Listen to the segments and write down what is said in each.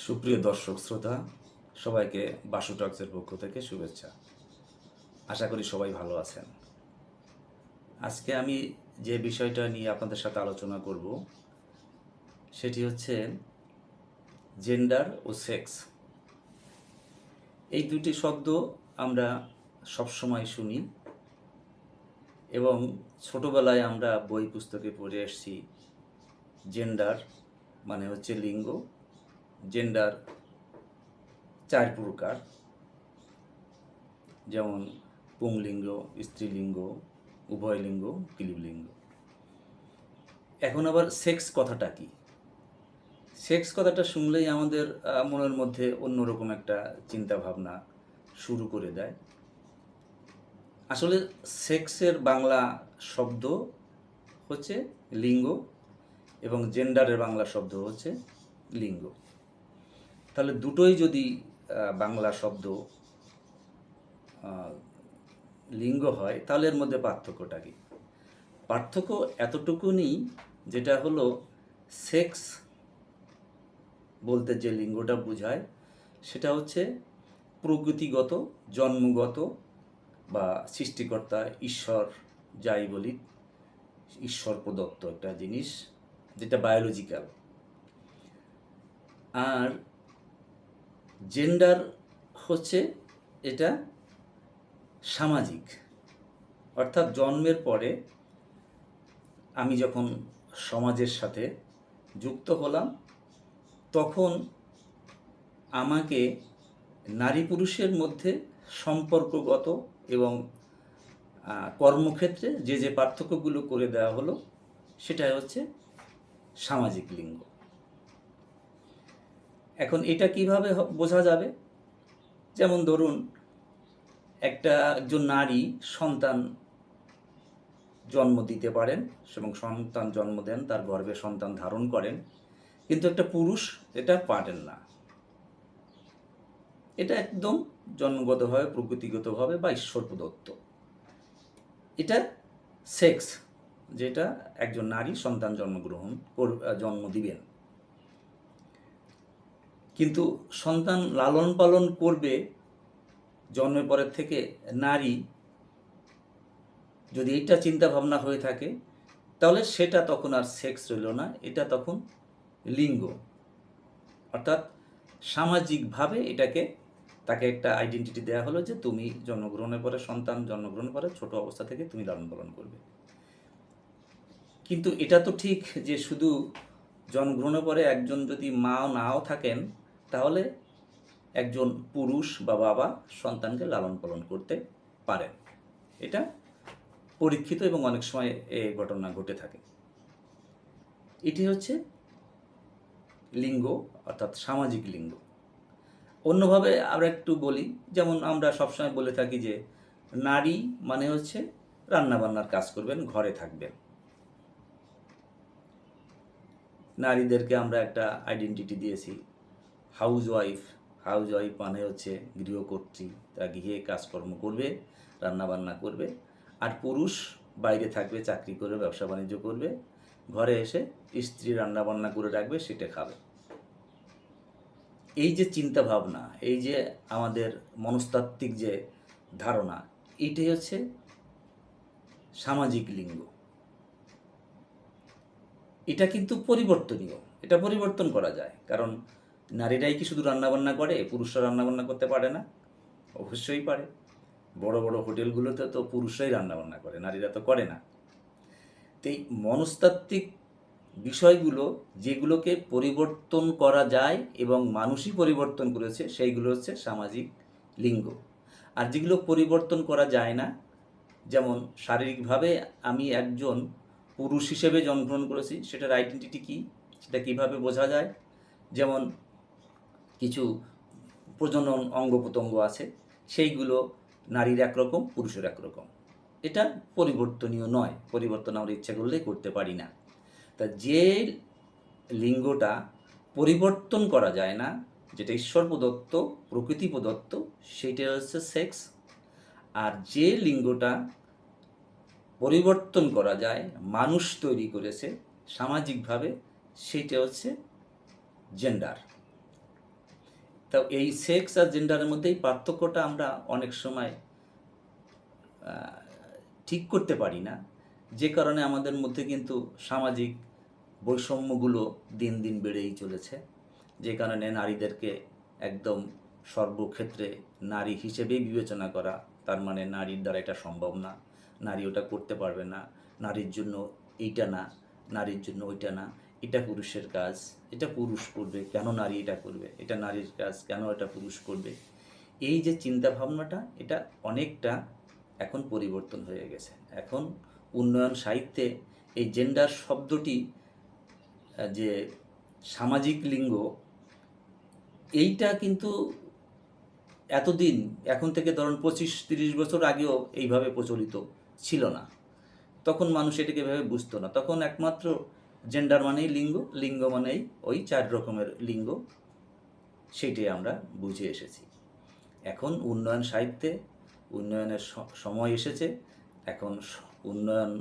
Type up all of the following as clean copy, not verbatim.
সুপ্রিয় দর্শক শ্রোতা, সবাইকে বাসু টক্সের পক্ষ থেকে শুভেচ্ছা। আশা করি সবাই ভালো আছেন। আজকে আমি যে বিষয়টা নিয়ে আপনাদের সাথে আলোচনা করব সেটি হচ্ছে জেন্ডার ও সেক্স। এই দুটি শব্দ আমরা সবসময় শুনি এবং ছোটবেলায় আমরা বই পুস্তকে পড়ে এসেছি। জেন্ডার মানে হচ্ছে লিঙ্গ। জেন্ডার 4 প্রকার, যেমন পুংলিঙ্গ, স্ত্রীলিঙ্গ, উভয়লিঙ্গ, ক্লীবলিঙ্গ। এখন আবার সেক্স কথাটা কি? সেক্স কথাটা শুনলেই আমাদের মনের মধ্যে অন্যরকম একটা চিন্তা ভাবনা শুরু করে দেয়। আসলে সেক্সের বাংলা শব্দ হচ্ছে লিঙ্গ এবং জেন্ডারের বাংলা শব্দ হচ্ছে লিঙ্গ। তাহলে দুটোই যদি বাংলা শব্দ লিঙ্গ হয়, তাহলে এর মধ্যে পার্থক্যটা কি? পার্থক্য এতটুকুনি, যেটা হলো সেক্স বলতে যে লিঙ্গটা বোঝায় সেটা হচ্ছে প্রকৃতিগত, জন্মগত বা সৃষ্টিকর্তা ঈশ্বর যাই বলি, ঈশ্বর প্রদত্ত একটা জিনিস, যেটা বায়োলজিক্যাল। আর জেন্ডার হচ্ছে এটা সামাজিক, অর্থাৎ জন্মের পরে আমি যখন সমাজের সাথে যুক্ত হলাম, তখন আমাকে নারী পুরুষের মধ্যে সম্পর্কগত এবং কর্মক্ষেত্রে যে যে পার্থক্যগুলো করে দেওয়া হলো, সেটাই হচ্ছে সামাজিক লিঙ্গ। এখন এটা কিভাবে বোঝা যাবে? যেমন ধরুন, একজন নারী সন্তান জন্ম দিতে পারেন এবং সন্তান জন্ম দেন, তার গর্ভে সন্তান ধারণ করেন, কিন্তু একটা পুরুষ এটা পারেন না। এটা একদম জন্মগতভাবে, প্রকৃতিগতভাবে বা ঈশ্বর প্রদত্ত। এটা সেক্স, যেটা একজন নারী সন্তান জন্ম দিবেন। কিন্তু সন্তান লালন পালন করবে জন্মের পরের থেকে নারী, যদি এইটা চিন্তা ভাবনা হয়ে থাকে, তাহলে সেটা তখন আর সেক্স রইল না, এটা তখন লিঙ্গ। অর্থাৎ সামাজিকভাবে তাকে একটা আইডেন্টিটি দেওয়া হলো যে তুমি সন্তান জন্মগ্রহণের পরে ছোট অবস্থা থেকে তুমি লালন পালন করবে। কিন্তু এটা তো ঠিক যে শুধু জন্মগ্রহণের পরে একজন যদি মা নাও থাকেন, তাহলে একজন পুরুষ বা বাবা সন্তানকে লালন পালন করতে পারেন। এটা পরীক্ষিত এবং অনেক সময় এই ঘটনা ঘটে থাকে। এটি হচ্ছে লিঙ্গ, অর্থাৎ সামাজিক লিঙ্গ। অন্যভাবে আমরা একটু বলি, যেমন আমরা সবসময় বলে থাকি যে নারী মানে হচ্ছে রান্নাবান্নার কাজ করবেন, ঘরে থাকবেন। নারীদেরকে আমরা একটা আইডেন্টিটি দিয়েছি হাউস ওয়াইফ। হাউস ওয়াইফ মানে হচ্ছে গৃহকর্ত্রী, তারা গৃহে কাজকর্ম করবে, রান্নাবান্না করবে। আর পুরুষ বাইরে থাকবে, চাকরি করবে, ব্যবসা বাণিজ্য করবে, ঘরে এসে স্ত্রী রান্নাবান্না করে রাখবে, সেটা খাবে। এই যে চিন্তা ভাবনা, এই যে আমাদের মনস্তাত্ত্বিক যে ধারণা, এটাই হচ্ছে সামাজিক লিঙ্গ। এটা কিন্তু পরিবর্তনীয়, এটা পরিবর্তন করা যায়। কারণ নারীরাই কি শুধু রান্নাবান্না করে, পুরুষরা রান্নাবান্না করতে পারে না? অবশ্যই পারে। বড় বড় হোটেলগুলোতে তো পুরুষরাই রান্নাবান্না করে, নারীরা তো করে না। তো এই মনস্তাত্ত্বিক বিষয়গুলো, যেগুলোকে পরিবর্তন করা যায় এবং মানুষই পরিবর্তন করেছে, সেইগুলো হচ্ছে সামাজিক লিঙ্গ। আর যেগুলো পরিবর্তন করা যায় না, যেমন শারীরিকভাবে আমি একজন পুরুষ হিসেবে জন্মগ্রহণ করেছি, সেটার আইডেন্টিটি কী, সেটা কীভাবে বোঝা যায়? যেমন কিছু প্রজনন অঙ্গ প্রত্যঙ্গ আছে, সেইগুলো নারীর একরকম, পুরুষের একরকম। এটা পরিবর্তনীয় নয়, পরিবর্তন আমরা ইচ্ছা করলেই করতে পারি না। তা যে লিঙ্গটা পরিবর্তন করা যায় না, যেটা ঈশ্বর প্রদত্ত, প্রকৃতি প্রদত্ত, সেটা হচ্ছে সেক্স। আর যে লিঙ্গটা পরিবর্তন করা যায়, মানুষ তৈরি করেছে সামাজিকভাবে, সেটা হচ্ছে জেন্ডার। তা এই সেক্স আর জেন্ডারের মধ্যে এই পার্থক্যটা আমরা অনেক সময় ঠিক করতে পারি না, যে কারণে আমাদের মধ্যে কিন্তু সামাজিক বৈষম্যগুলো দিন দিন বেড়েই চলেছে, যে কারণে নারীদেরকে একদম সর্বক্ষেত্রে নারী হিসেবেই বিবেচনা করা, তার মানে নারীর দ্বারা এটা সম্ভব না, নারী ওটা করতে পারবে না, নারীর জন্য এইটা না, নারীর জন্য ওইটা না, এটা পুরুষের কাজ, এটা পুরুষ করবে, কেন নারী এটা করবে, এটা নারীর কাজ, কেন এটা পুরুষ করবে। এই যে চিন্তা ভাবনাটা, এটা অনেকটা এখন পরিবর্তন হয়ে গেছে। এখন উন্নয়ন সাহিত্যে এই জেন্ডার শব্দটি যে সামাজিক লিঙ্গ, এইটা কিন্তু এতদিন, এখন থেকে ধরুন 25-30 বছর আগেও এইভাবে প্রচলিত ছিল না। তখন মানুষ এটাকে এভাবে বুঝতো না। তখন একমাত্র জেন্ডার মানেই লিঙ্গ, লিঙ্গ মানেই ওই 4 রকমের লিঙ্গ, সেইটাই আমরা বুঝে এসেছি। এখন উন্নয়ন সাহিত্যে উন্নয়নের সময় এসেছে। এখন উন্নয়ন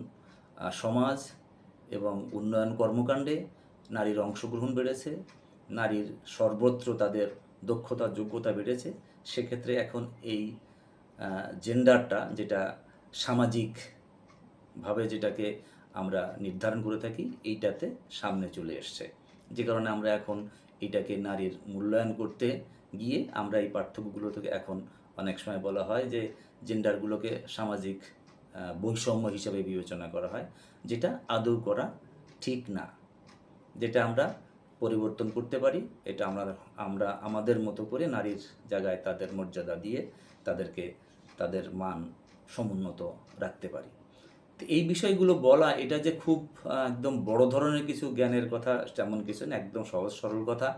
সমাজ এবং উন্নয়ন কর্মকাণ্ডে নারীর অংশগ্রহণ বেড়েছে, নারীর সর্বত্র তাদের দক্ষতা যোগ্যতা বেড়েছে। সেক্ষেত্রে এখন এই জেন্ডারটা, যেটা সামাজিকভাবে যেটাকে আমরা নির্ধারণ করে থাকি, এইটাতে সামনে চলে এসছে, যে কারণে আমরা এখন এটাকে নারীর মূল্যায়ন করতে গিয়ে আমরা এই পার্থক্যগুলো থেকে এখন অনেক সময় বলা হয় যে জেন্ডারগুলোকে সামাজিক বৈষম্য হিসাবে বিবেচনা করা হয়, যেটা আদৌ করা ঠিক না। যেটা আমরা পরিবর্তন করতে পারি, এটা আমরা আমাদের মতো করে নারীর জায়গায় তাদের মর্যাদা দিয়ে তাদেরকে তাদের মান সমুন্নত রাখতে পারি। তো এই বিষয়গুলো বলা, এটা যে খুব একদম বড় ধরনের কিছু জ্ঞানের কথা তেমন কিছু না, একদম সহজ সরল কথা।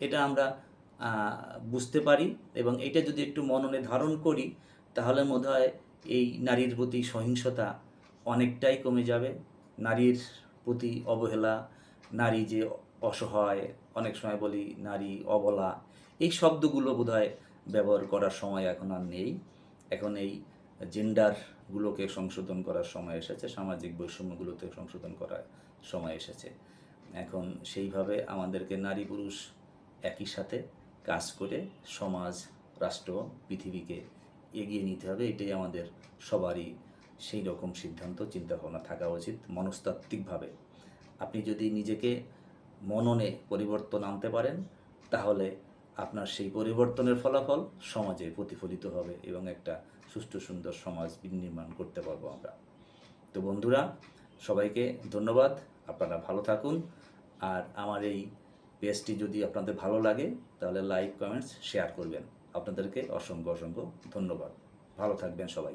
এটা আমরা বুঝতে পারি, এবং এটা যদি একটু মননে ধারণ করি, তাহলে বোধ হয় এই নারীর প্রতি সহিংসতা অনেকটাই কমে যাবে। নারীর প্রতি অবহেলা, নারী যে অসহায়, অনেক সময় বলি নারী অবলা, এই শব্দগুলো বোধহয় ব্যবহার করার সময় এখন আর নেই। এখন এই জেন্ডারগুলোকে সংশোধন করার সময় এসেছে, সামাজিক বৈষম্যগুলোতে সংশোধন করার সময় এসেছে। এখন সেইভাবে আমাদেরকে নারী পুরুষ একই সাথে কাজ করে সমাজ, রাষ্ট্র, পৃথিবীকে এগিয়ে নিতে হবে। এটাই আমাদের সবারই সেই রকম সিদ্ধান্ত, চিন্তাভাবনা থাকা উচিত মনস্তাত্ত্বিকভাবে। আপনি যদি নিজেকে মননে পরিবর্তন আনতে পারেন, তাহলে আপনার সেই পরিবর্তনের ফলাফল সমাজে প্রতিফলিত হবে এবং একটা সুষ্ঠু সুন্দর সমাজ বিনির্মাণ করতে পারবো আমরা। তো বন্ধুরা, সবাইকে ধন্যবাদ। আপনারা ভালো থাকুন। আর আমার এই পেজটি যদি আপনাদের ভালো লাগে, তাহলে লাইক, কমেন্টস, শেয়ার করবেন। আপনাদেরকে অসংখ্য অসংখ্য ধন্যবাদ। ভালো থাকবেন সবাই।